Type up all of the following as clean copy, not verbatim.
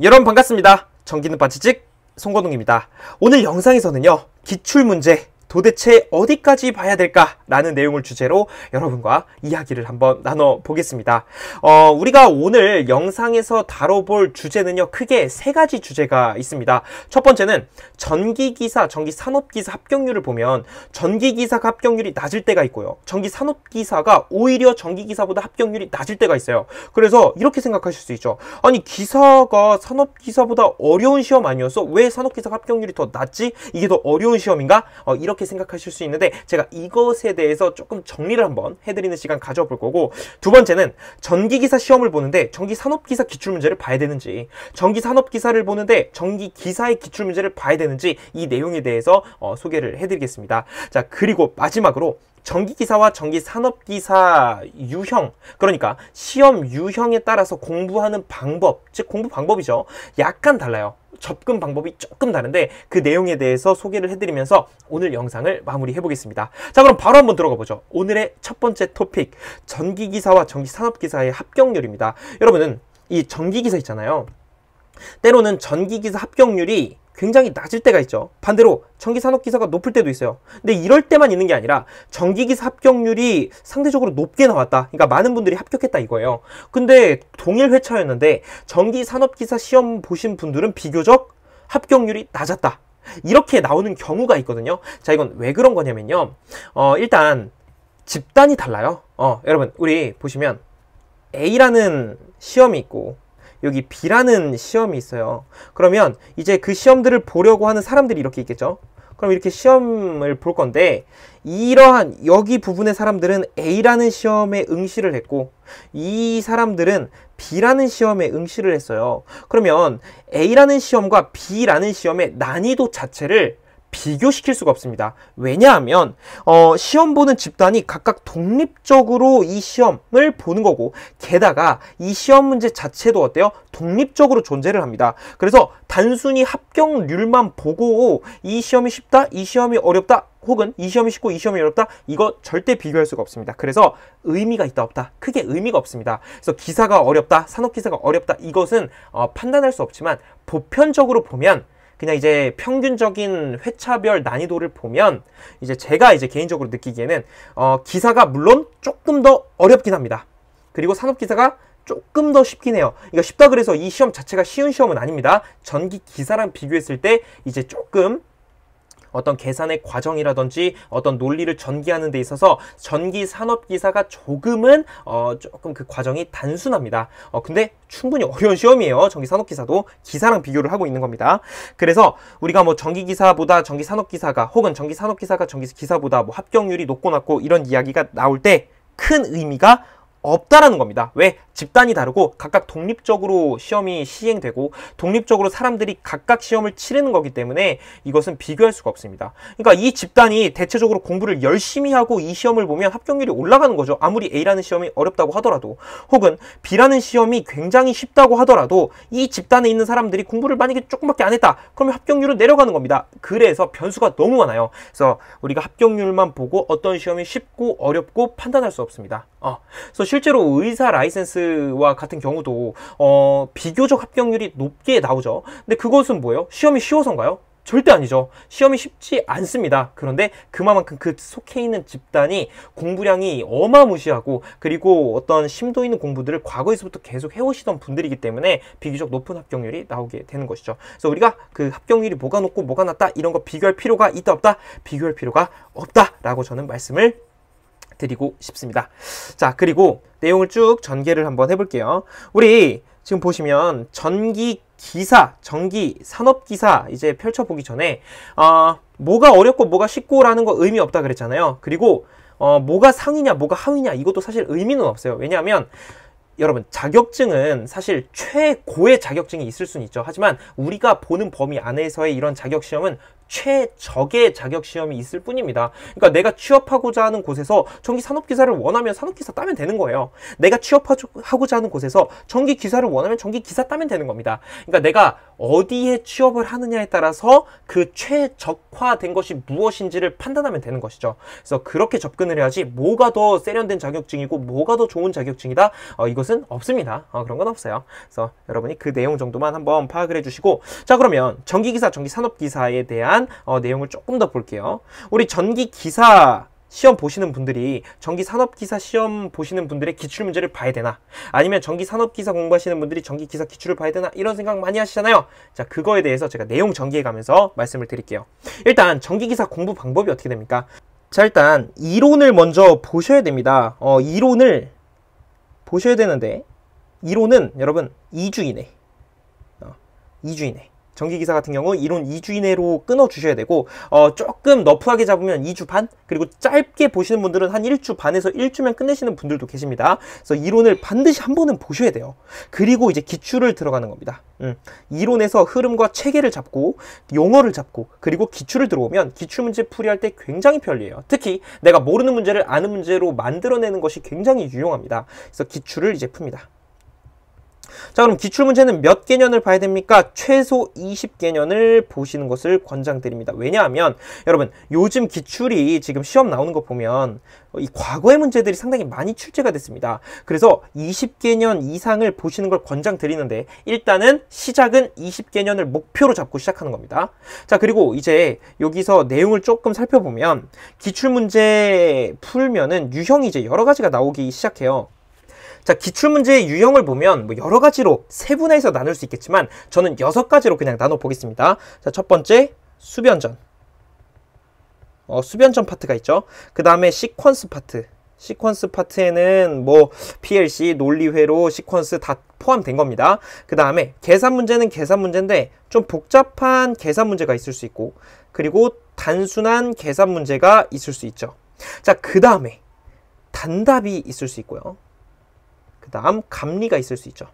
여러분 반갑습니다. 전기는 빠지직 송건웅입니다. 오늘 영상에서는요, 기출문제 도대체 어디까지 봐야 될까? 라는 내용을 주제로 여러분과 이야기를 한번 나눠보겠습니다. 우리가 오늘 영상에서 다뤄볼 주제는요, 크게 세 가지 주제가 있습니다. 첫 번째는 전기기사, 전기산업기사 합격률을 보면 전기기사가 합격률이 낮을 때가 있고요. 전기산업기사가 오히려 전기기사보다 합격률이 낮을 때가 있어요. 그래서 이렇게 생각하실 수 있죠. 아니, 기사가 산업기사보다 어려운 시험 아니었어? 왜 산업기사가 합격률이 더 낮지? 이게 더 어려운 시험인가? 이렇게 생각하실 수 있는데, 제가 이것에 대해서 조금 정리를 한번 해드리는 시간 가져볼 거고, 두 번째는 전기기사 시험을 보는데 전기산업기사 기출문제를 봐야 되는지, 전기산업기사를 보는데 전기기사의 기출문제를 봐야 되는지, 이 내용에 대해서 소개를 해드리겠습니다. 자, 그리고 마지막으로 전기기사와 전기산업기사 유형, 그러니까 시험 유형에 따라서 공부하는 방법, 즉 공부 방법이죠, 약간 달라요. 접근 방법이 조금 다른데 그 내용에 대해서 소개를 해드리면서 오늘 영상을 마무리해 보겠습니다. 자, 그럼 바로 한번 들어가 보죠. 오늘의 첫 번째 토픽, 전기기사와 전기산업기사의 합격률입니다. 여러분은 이 전기기사 있잖아요, 때로는 전기기사 합격률이 굉장히 낮을 때가 있죠. 반대로 전기산업기사가 높을 때도 있어요. 근데 이럴 때만 있는 게 아니라 전기기사 합격률이 상대적으로 높게 나왔다, 그러니까 많은 분들이 합격했다 이거예요. 근데 동일 회차였는데 전기산업기사 시험 보신 분들은 비교적 합격률이 낮았다, 이렇게 나오는 경우가 있거든요. 자, 이건 왜 그런 거냐면요, 일단 집단이 달라요. 여러분, 우리 보시면 A라는 시험이 있고 여기 B라는 시험이 있어요. 그러면 이제 그 시험들을 보려고 하는 사람들이 이렇게 있겠죠. 그럼 이렇게 시험을 볼 건데, 이러한 여기 부분의 사람들은 A라는 시험에 응시를 했고 이 사람들은 B라는 시험에 응시를 했어요. 그러면 A라는 시험과 B라는 시험의 난이도 자체를 비교시킬 수가 없습니다. 왜냐하면 시험 보는 집단이 각각 독립적으로 이 시험을 보는 거고, 게다가 이 시험 문제 자체도 어때요? 독립적으로 존재를 합니다. 그래서 단순히 합격률만 보고 이 시험이 쉽다, 이 시험이 어렵다, 혹은 이 시험이 쉽고 이 시험이 어렵다, 이거 절대 비교할 수가 없습니다. 그래서 의미가 있다 없다, 크게 의미가 없습니다. 그래서 기사가 어렵다, 산업기사가 어렵다, 이것은 판단할 수 없지만 보편적으로 보면, 그냥 이제 평균적인 회차별 난이도를 보면, 이제 제가 이제 개인적으로 느끼기에는 기사가 물론 조금 더 어렵긴 합니다. 그리고 산업기사가 조금 더 쉽긴 해요. 그러니까 쉽다 그래서 이 시험 자체가 쉬운 시험은 아닙니다. 전기기사랑 비교했을 때 이제 조금 어떤 계산의 과정이라든지 어떤 논리를 전개하는 데 있어서 전기산업기사가 조금은 조금 그 과정이 단순합니다. 근데 충분히 어려운 시험이에요. 전기산업기사도 기사랑 비교를 하고 있는 겁니다. 그래서 우리가 뭐 전기기사보다 전기산업기사가, 혹은 전기산업기사가 전기기사보다 뭐 합격률이 높고 낮고 이런 이야기가 나올 때 큰 의미가 없다라는 겁니다. 왜? 집단이 다르고 각각 독립적으로 시험이 시행되고 독립적으로 사람들이 각각 시험을 치르는 거기 때문에 이것은 비교할 수가 없습니다. 그러니까 이 집단이 대체적으로 공부를 열심히 하고 이 시험을 보면 합격률이 올라가는 거죠. 아무리 A라는 시험이 어렵다고 하더라도, 혹은 B라는 시험이 굉장히 쉽다고 하더라도 이 집단에 있는 사람들이 공부를 만약에 조금밖에 안 했다, 그러면 합격률은 내려가는 겁니다. 그래서 변수가 너무 많아요. 그래서 우리가 합격률만 보고 어떤 시험이 쉽고 어렵고 판단할 수 없습니다. 그래서 실제로 의사 라이센스와 같은 경우도 비교적 합격률이 높게 나오죠. 근데 그것은 뭐예요? 시험이 쉬워서인가요? 절대 아니죠. 시험이 쉽지 않습니다. 그런데 그만큼 그 속해 있는 집단이 공부량이 어마무시하고, 그리고 어떤 심도 있는 공부들을 과거에서부터 계속 해오시던 분들이기 때문에 비교적 높은 합격률이 나오게 되는 것이죠. 그래서 우리가 그 합격률이 뭐가 높고 뭐가 낮다, 이런 거 비교할 필요가 있다 없다? 비교할 필요가 없다라고 저는 말씀을 드리고 싶습니다. 자, 그리고 내용을 쭉 전개를 한번 해볼게요. 우리 지금 보시면 전기기사, 전기산업기사 이제 펼쳐보기 전에 뭐가 어렵고 뭐가 쉽고 라는 거 의미 없다 그랬잖아요. 그리고 뭐가 상위냐 뭐가 하위냐, 이것도 사실 의미는 없어요. 왜냐하면 여러분, 자격증은 사실 최고의 자격증이 있을 수는 있죠. 하지만 우리가 보는 범위 안에서의 이런 자격시험은 최적의 자격시험이 있을 뿐입니다. 그러니까 내가 취업하고자 하는 곳에서 전기산업기사를 원하면 산업기사 따면 되는 거예요. 내가 취업하고자 하는 곳에서 전기기사를 원하면 전기기사 따면 되는 겁니다. 그러니까 내가 어디에 취업을 하느냐에 따라서 그 최적화된 것이 무엇인지를 판단하면 되는 것이죠. 그래서 그렇게 접근을 해야지 뭐가 더 세련된 자격증이고 뭐가 더 좋은 자격증이다, 이것은 없습니다. 그런 건 없어요. 그래서 여러분이 그 내용 정도만 한번 파악을 해주시고, 자, 그러면 전기기사, 전기산업기사에 대한 내용을 조금 더 볼게요. 우리 전기기사 시험 보시는 분들이 전기산업기사 시험 보시는 분들의 기출문제를 봐야 되나, 아니면 전기산업기사 공부하시는 분들이 전기기사 기출을 봐야 되나, 이런 생각 많이 하시잖아요. 자, 그거에 대해서 제가 내용 전개해 가면서 말씀을 드릴게요. 일단 전기기사 공부 방법이 어떻게 됩니까? 자, 일단 이론을 먼저 보셔야 됩니다. 이론을 보셔야 되는데, 이론은 여러분 2주 이내, 2주 이내. 전기기사 같은 경우 이론 2주 이내로 끊어주셔야 되고, 조금 너프하게 잡으면 2주 반? 그리고 짧게 보시는 분들은 한 1주 반에서 1주면 끝내시는 분들도 계십니다. 그래서 이론을 반드시 한 번은 보셔야 돼요. 그리고 이제 기출을 들어가는 겁니다. 이론에서 흐름과 체계를 잡고, 용어를 잡고, 그리고 기출을 들어오면 기출문제 풀이할 때 굉장히 편리해요. 특히 내가 모르는 문제를 아는 문제로 만들어내는 것이 굉장히 유용합니다. 그래서 기출을 이제 풉니다. 자, 그럼 기출문제는 몇 개년을 봐야 됩니까? 최소 20개년을 보시는 것을 권장드립니다. 왜냐하면 여러분, 요즘 기출이 지금 시험 나오는 거 보면 이 과거의 문제들이 상당히 많이 출제가 됐습니다. 그래서 20개년 이상을 보시는 걸 권장드리는데, 일단은 시작은 20개년을 목표로 잡고 시작하는 겁니다. 자, 그리고 이제 여기서 내용을 조금 살펴보면 기출문제 풀면은 유형이 이제 여러 가지가 나오기 시작해요. 자, 기출문제의 유형을 보면 뭐 여러 가지로 세분화해서 나눌 수 있겠지만 저는 6가지로 그냥 나눠 보겠습니다. 자, 첫 번째 수변전. 수변전 파트가 있죠. 그 다음에 시퀀스 파트. 시퀀스 파트에는 뭐 PLC, 논리회로, 시퀀스 다 포함된 겁니다. 그 다음에 계산 문제는 계산 문제인데 좀 복잡한 계산 문제가 있을 수 있고, 그리고 단순한 계산 문제가 있을 수 있죠. 자, 그 다음에 단답이 있을 수 있고요. 그 다음 감리가 있을 수 있죠.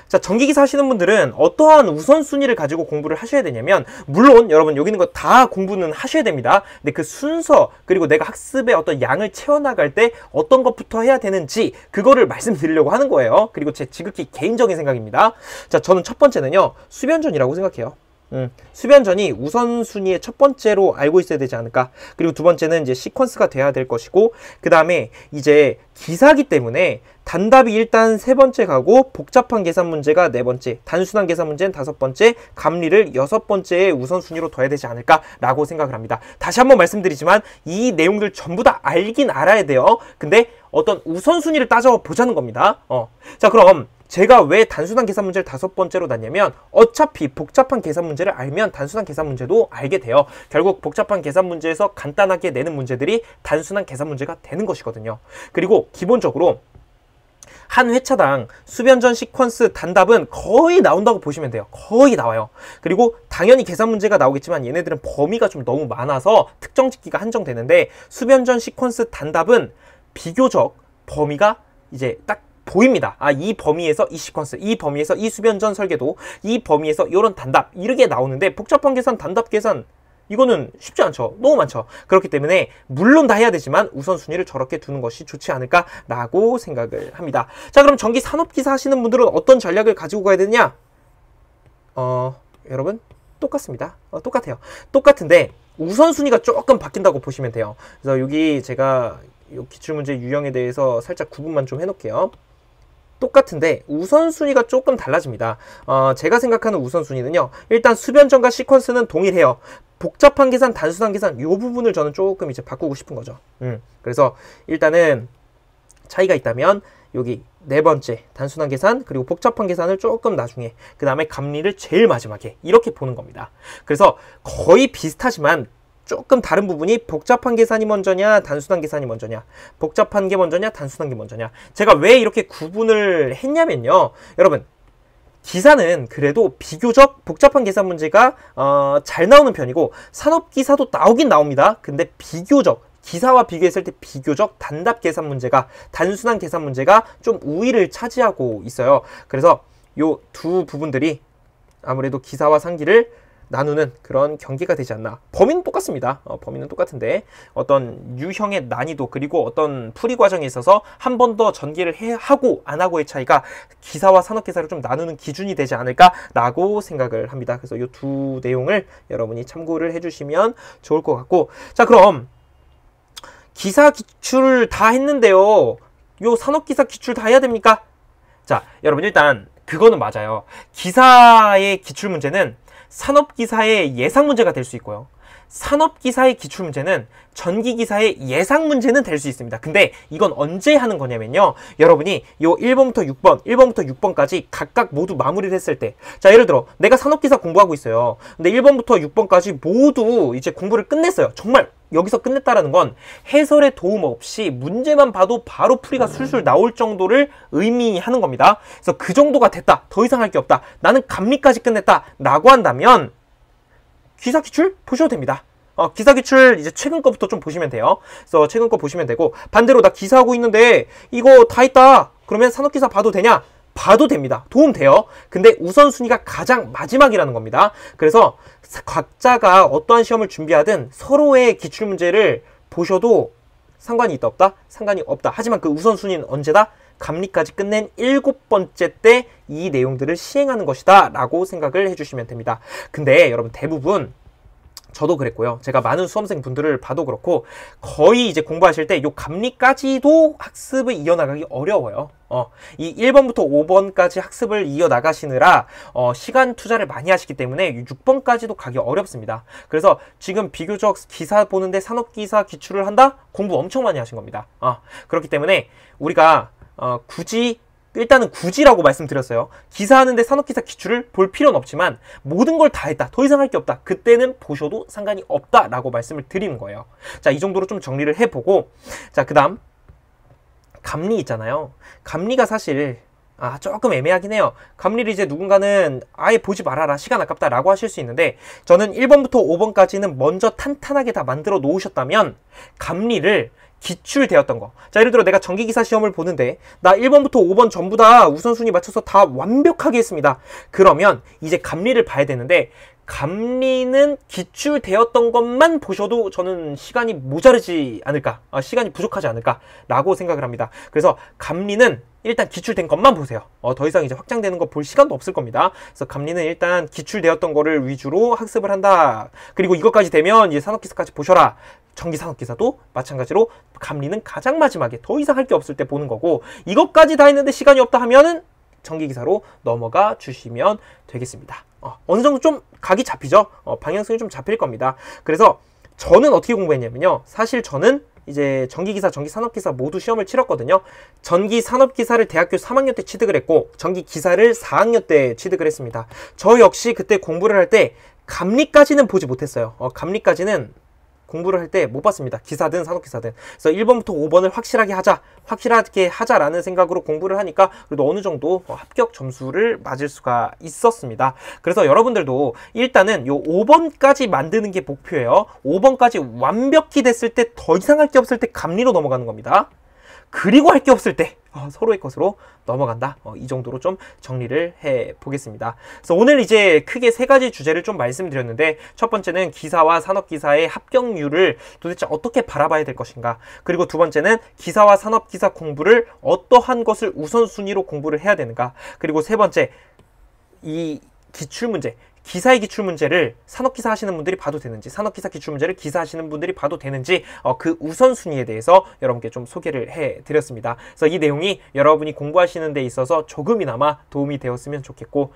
자, 전기기사 하시는 분들은 어떠한 우선순위를 가지고 공부를 하셔야 되냐면, 물론 여러분 여기 있는 거 다 공부는 하셔야 됩니다. 근데 그 순서, 그리고 내가 학습의 어떤 양을 채워나갈 때 어떤 것부터 해야 되는지 그거를 말씀드리려고 하는 거예요. 그리고 제 지극히 개인적인 생각입니다. 자, 저는 첫 번째는요, 수변전이라고 생각해요. 수변전이 우선순위의 첫 번째로 알고 있어야 되지 않을까. 그리고 두 번째는 이제 시퀀스가 돼야 될 것이고, 그 다음에 이제 기사기 때문에 단답이 일단 세 번째 가고, 복잡한 계산 문제가 네 번째, 단순한 계산 문제는 다섯 번째, 감리를 여섯 번째의 우선순위로 둬야 되지 않을까라고 생각을 합니다. 다시 한번 말씀드리지만 이 내용들 전부 다 알긴 알아야 돼요. 근데 어떤 우선순위를 따져보자는 겁니다. 자, 그럼 제가 왜 단순한 계산 문제를 다섯 번째로 놨냐면, 어차피 복잡한 계산 문제를 알면 단순한 계산 문제도 알게 돼요. 결국 복잡한 계산 문제에서 간단하게 내는 문제들이 단순한 계산 문제가 되는 것이거든요. 그리고 기본적으로 한 회차당 수변전, 시퀀스, 단답은 거의 나온다고 보시면 돼요. 거의 나와요. 그리고 당연히 계산 문제가 나오겠지만 얘네들은 범위가 좀 너무 많아서 특정 짓기가 한정되는데, 수변전, 시퀀스, 단답은 비교적 범위가 이제 딱 보입니다. 이 범위에서 이 시퀀스, 이 범위에서 이 수변전 설계도, 이 범위에서 이런 단답, 이렇게 나오는데, 복잡한 계산, 단답 계산, 이거는 쉽지 않죠. 너무 많죠. 그렇기 때문에 물론 다 해야 되지만 우선순위를 저렇게 두는 것이 좋지 않을까라고 생각을 합니다. 자, 그럼 전기 산업기사 하시는 분들은 어떤 전략을 가지고 가야 되느냐? 여러분 똑같습니다. 똑같아요. 똑같은데 우선순위가 조금 바뀐다고 보시면 돼요. 그래서 여기 제가 이 기출문제 유형에 대해서 살짝 구분만 좀 해놓을게요. 똑같은데 우선순위가 조금 달라집니다. 제가 생각하는 우선순위는요, 일단 수변전과 시퀀스는 동일해요. 복잡한 계산, 단순한 계산, 이 부분을 저는 조금 이제 바꾸고 싶은 거죠. 그래서 일단은 차이가 있다면 여기 네 번째 단순한 계산, 그리고 복잡한 계산을 조금 나중에, 그 다음에 감리를 제일 마지막에, 이렇게 보는 겁니다. 그래서 거의 비슷하지만 조금 다른 부분이 복잡한 계산이 먼저냐, 단순한 계산이 먼저냐, 복잡한 게 먼저냐, 단순한 게 먼저냐. 제가 왜 이렇게 구분을 했냐면요, 여러분 기사는 그래도 비교적 복잡한 계산 문제가 잘 나오는 편이고, 산업기사도 나오긴 나옵니다. 근데 비교적 기사와 비교했을 때 비교적 단답 계산 문제가, 단순한 계산 문제가 좀 우위를 차지하고 있어요. 그래서 요 두 부분들이 아무래도 기사와 상기를 나누는 그런 경기가 되지 않나. 범위는 똑같습니다. 범위는 똑같은데 어떤 유형의 난이도 그리고 어떤 풀이 과정에 있어서 한 번 더 전개를 하고 안 하고의 차이가 기사와 산업기사를 좀 나누는 기준이 되지 않을까라고 생각을 합니다. 그래서 이 두 내용을 여러분이 참고를 해주시면 좋을 것 같고, 자 그럼 기사 기출 다 했는데요. 요 산업기사 기출 다 해야 됩니까? 자, 여러분 일단 그거는 맞아요. 기사의 기출문제는 산업기사의 예상문제가 될 수 있고요. 산업기사의 기출문제는 전기기사의 예상문제는 될 수 있습니다. 근데 이건 언제 하는 거냐면요. 여러분이 요 1번부터 6번, 1번부터 6번까지 각각 모두 마무리를 했을 때, 자 예를 들어 내가 산업기사 공부하고 있어요. 근데 1번부터 6번까지 모두 이제 공부를 끝냈어요. 정말 여기서 끝냈다라는 건 해설의 도움 없이 문제만 봐도 바로 풀이가 술술 나올 정도를 의미하는 겁니다. 그래서 그 정도가 됐다. 더 이상 할 게 없다. 나는 감리까지 끝냈다. 라고 한다면 기사 기출 보셔도 됩니다. 기사 기출 이제 최근 거부터 좀 보시면 돼요. 그래서 최근 거 보시면 되고, 반대로 나 기사하고 있는데 이거 다 있다. 그러면 산업기사 봐도 되냐? 봐도 됩니다. 도움 돼요. 근데 우선순위가 가장 마지막이라는 겁니다. 그래서 각자가 어떠한 시험을 준비하든 서로의 기출문제를 보셔도 상관이 있다 없다? 상관이 없다. 하지만 그 우선순위는 언제다? 감리까지 끝낸 7번째 때 이 내용들을 시행하는 것이다 라고 생각을 해주시면 됩니다. 근데 여러분 대부분 저도 그랬고요. 제가 많은 수험생분들을 봐도 그렇고 거의 이제 공부하실 때 요 감리까지도 학습을 이어나가기 어려워요. 이 1번부터 5번까지 학습을 이어나가시느라 시간 투자를 많이 하시기 때문에 6번까지도 가기 어렵습니다. 그래서 지금 비교적 기사 보는데 산업기사 기출을 한다? 공부 엄청 많이 하신 겁니다. 그렇기 때문에 우리가 일단은 굳이라고 말씀드렸어요. 기사하는데 산업기사 기출을 볼 필요는 없지만 모든 걸 다 했다. 더 이상 할 게 없다. 그때는 보셔도 상관이 없다라고 말씀을 드리는 거예요. 자, 이 정도로 좀 정리를 해보고, 자, 그 다음 감리 있잖아요. 감리가 사실 조금 애매하긴 해요. 감리를 이제 누군가는 아예 보지 말아라. 시간 아깝다 라고 하실 수 있는데, 저는 1번부터 5번까지는 먼저 탄탄하게 다 만들어 놓으셨다면 감리를 기출되었던 거. 자, 예를 들어 내가 전기기사 시험을 보는데 나 1번부터 5번 전부 다 우선순위 맞춰서 다 완벽하게 했습니다. 그러면 이제 감리를 봐야 되는데, 감리는 기출되었던 것만 보셔도 저는 시간이 모자르지 않을까, 시간이 부족하지 않을까 라고 생각을 합니다. 그래서 감리는 일단 기출된 것만 보세요. 더 이상 이제 확장되는 거 볼 시간도 없을 겁니다. 그래서 감리는 일단 기출되었던 거를 위주로 학습을 한다. 그리고 이것까지 되면 이제 산업기사까지 보셔라. 전기산업기사도 마찬가지로 감리는 가장 마지막에 더 이상 할 게 없을 때 보는 거고, 이것까지 다 했는데 시간이 없다 하면은 전기기사로 넘어가 주시면 되겠습니다. 어느 정도 좀 각이 잡히죠? 방향성이 좀 잡힐 겁니다. 그래서 저는 어떻게 공부했냐면요. 사실 저는 이제 전기기사, 전기산업기사 모두 시험을 치렀거든요. 전기산업기사를 대학교 3학년 때 취득을 했고 전기기사를 4학년 때 취득을 했습니다. 저 역시 그때 공부를 할 때 감리까지는 보지 못했어요. 감리까지는 공부를 할 때 못 봤습니다. 기사든 산업기사든. 그래서 1번부터 5번을 확실하게 하자라는 생각으로 공부를 하니까 그래도 어느 정도 합격 점수를 맞을 수가 있었습니다. 그래서 여러분들도 일단은 요 5번까지 만드는 게 목표예요. 5번까지 완벽히 됐을 때 더 이상 할 게 없을 때 감리로 넘어가는 겁니다. 그리고 할 게 없을 때 서로의 것으로 넘어간다. 이 정도로 좀 정리를 해 보겠습니다. 그래서 오늘 이제 크게 세 가지 주제를 좀 말씀드렸는데, 첫 번째는 기사와 산업기사의 합격률을 도대체 어떻게 바라봐야 될 것인가, 그리고 두 번째는 기사와 산업기사 공부를 어떠한 것을 우선순위로 공부를 해야 되는가, 그리고 세 번째 이 기출문제, 기사의 기출문제를 산업기사 하시는 분들이 봐도 되는지, 산업기사 기출문제를 기사 하시는 분들이 봐도 되는지 그 우선순위에 대해서 여러분께 좀 소개를 해드렸습니다. 그래서 이 내용이 여러분이 공부하시는 데 있어서 조금이나마 도움이 되었으면 좋겠고,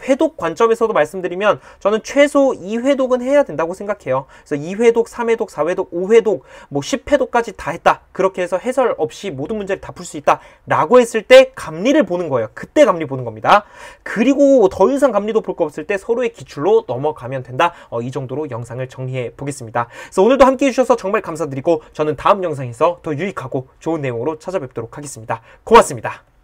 회독 관점에서도 말씀드리면 저는 최소 2회독은 해야 된다고 생각해요. 그래서 2회독, 3회독, 4회독, 5회독, 뭐 10회독까지 다 했다. 그렇게 해서 해설 없이 모든 문제를 다 풀 수 있다 라고 했을 때 감리를 보는 거예요. 그때 감리 보는 겁니다. 그리고 더 이상 감리도 볼 거 없을 때 서로의 기출로 넘어가면 된다. 이 정도로 영상을 정리해 보겠습니다. 그래서 오늘도 함께 해주셔서 정말 감사드리고, 저는 다음 영상에서 더 유익하고 좋은 내용으로 찾아뵙도록 하겠습니다. 고맙습니다.